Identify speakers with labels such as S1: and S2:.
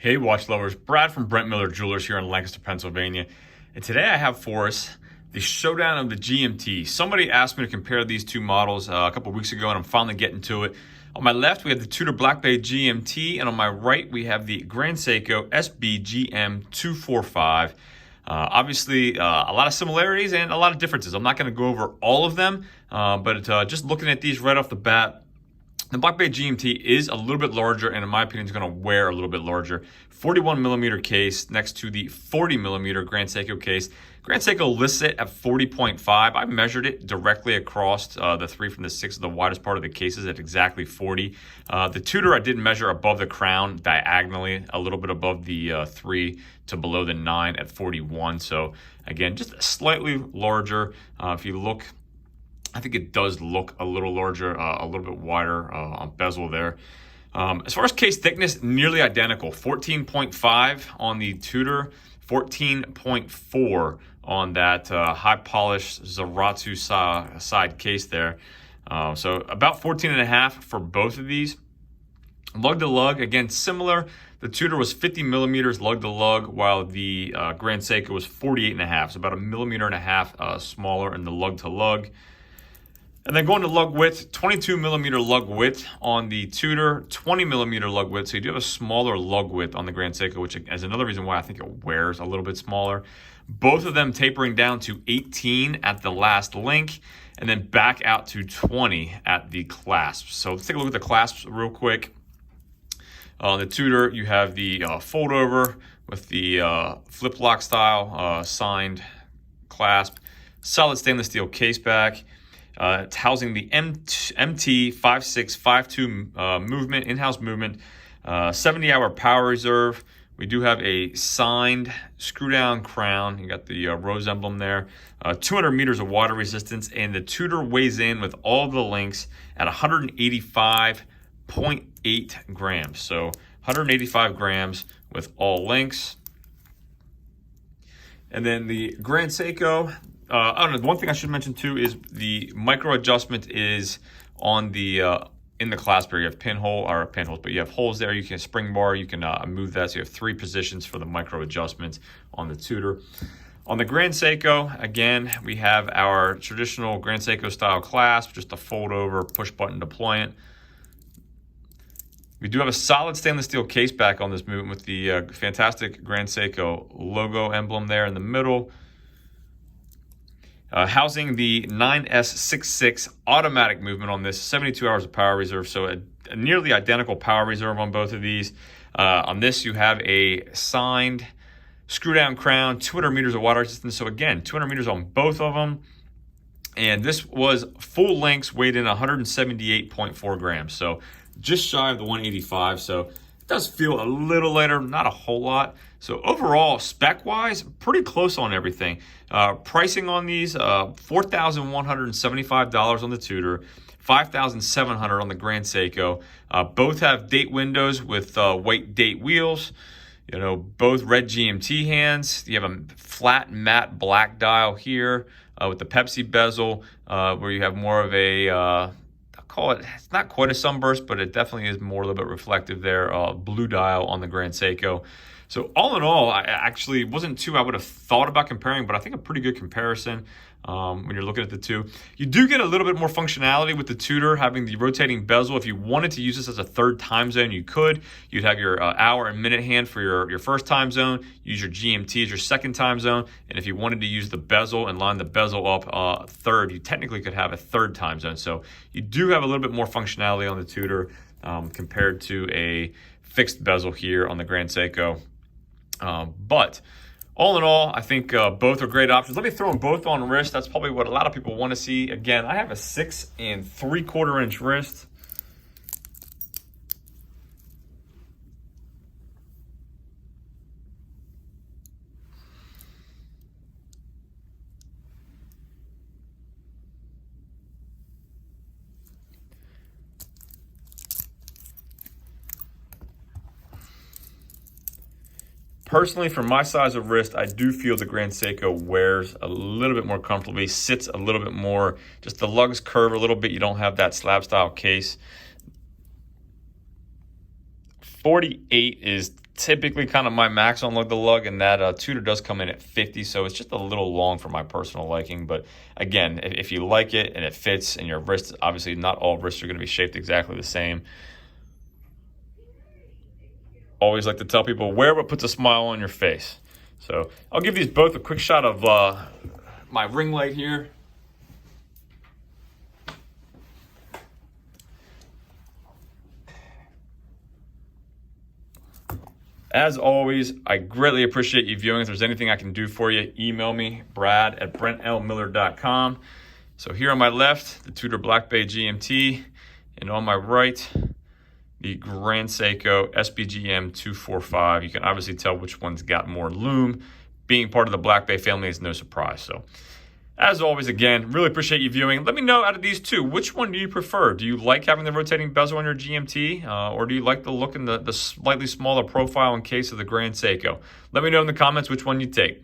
S1: Hey watch lovers, Brad from Brent Miller Jewelers here in Lancaster, Pennsylvania. And today I have for us the showdown of the GMT. Somebody asked me to compare these two models a couple weeks ago and I'm finally getting to it. On my left we have the Tudor Black Bay GMT and on my right we have the Seiko SBGM245. Obviously a lot of similarities and a lot of differences. I'm not going to go over all of them, but just looking at these right off the bat, the Black Bay GMT is a little bit larger and in my opinion is going to wear a little bit larger. 41 millimeter case next to the 40 millimeter Seiko case. Seiko lists it at 40.5. I measured it directly across the 3 from the 6 of the widest part of the cases at exactly 40. The Tudor I did measure above the crown diagonally, a little bit above the 3 to below the 9 at 41. So again, just slightly larger. If you look, I think it does look a little larger, a little bit wider on bezel there. As far as case thickness, nearly identical. 14.5 on the Tudor, 14.4 on that high polished Zaratsu side case there. So about 14.5 for both of these. Lug to lug, again, similar. The Tudor was 50 millimeters lug to lug, while the Seiko was 48.5, so about 1.5 millimeters smaller in the lug to lug. And then going to lug width, 22 millimeter lug width on the Tudor, 20 millimeter lug width. So you do have a smaller lug width on the Seiko, which is another reason why I think it wears a little bit smaller. Both of them tapering down to 18 at the last link, and then back out to 20 at the clasp. So let's take a look at the clasps real quick. On the Tudor, you have the fold over with the flip lock style signed clasp, solid stainless steel case back. It's housing the MT5652 movement, in-house movement, 70-hour power reserve. We do have a signed screw-down crown. You got the rose emblem there. 200 meters of water resistance, and the Tudor weighs in with all the links at 185.8 grams. So 185 grams with all links. And then the Seiko. I don't know. One thing I should mention too is the micro adjustment is on the in the clasp area. You have pinholes, but you have holes there. You can spring bar. You can move that. So you have 3 positions for the micro adjustments on the Tudor. On the Seiko, again, we have our traditional Seiko style clasp, just a fold over, push button deployment. We do have a solid stainless steel case back on this movement with the fantastic Seiko logo emblem there in the middle. Housing the 9S66 automatic movement on this, 72 hours of power reserve, so a nearly identical power reserve on both of these. On this, you have a signed screw-down crown, 200 meters of water resistance, so again, 200 meters on both of them. And this was full lengths, weighed in 178.4 grams, so just shy of the 185, so it does feel a little lighter, not a whole lot. So overall, spec-wise, pretty close on everything. Pricing on these, $4,175 on the Tudor, $5,700 on the Seiko. Both have date windows with white date wheels. You know, both red GMT hands. You have a flat matte black dial here with the Pepsi bezel, where you have more of a call it, it's not quite a sunburst, but it definitely is more a little bit reflective there. Blue dial on the Seiko. So all in all, I actually wasn't too I would have thought about comparing, but I think a pretty good comparison when you're looking at the two. You do get a little bit more functionality with the Tudor having the rotating bezel. If you wanted to use this as a third time zone, you could. You'd have your hour and minute hand for your first time zone, use your GMT as your second time zone, and if you wanted to use the bezel and line the bezel up third, you technically could have a third time zone. So you do have a little bit more functionality on the Tudor compared to a fixed bezel here on the Seiko. But all in all, I think both are great options. Let me throw them both on wrist. That's probably what a lot of people want to see. Again, I have a 6 3/4 inch wrist. Personally, for my size of wrist, I do feel the Seiko wears a little bit more comfortably, sits a little bit more, just the lugs curve a little bit. You don't have that slab style case. 48 is typically kind of my max on the lug, and that Tudor does come in at 50, so it's just a little long for my personal liking. But again, if you like it and it fits in your wrist, obviously not all wrists are going to be shaped exactly the same. Always like to tell people, wear what puts a smile on your face. So I'll give these both a quick shot of my ring light here. As always, I greatly appreciate you viewing. If there's anything I can do for you, email me, brad@brentlmiller.com. So here on my left, the Tudor Black Bay GMT, and on my right, the Grand Seiko SBGM245. You can obviously tell which one's got more lume. Being part of the Black Bay family is no surprise. So, as always, again, really appreciate you viewing. Let me know out of these two, which one do you prefer? Do you like having the rotating bezel on your GMT? Or do you like the look and the slightly smaller profile and case of the Grand Seiko? Let me know in the comments which one you take.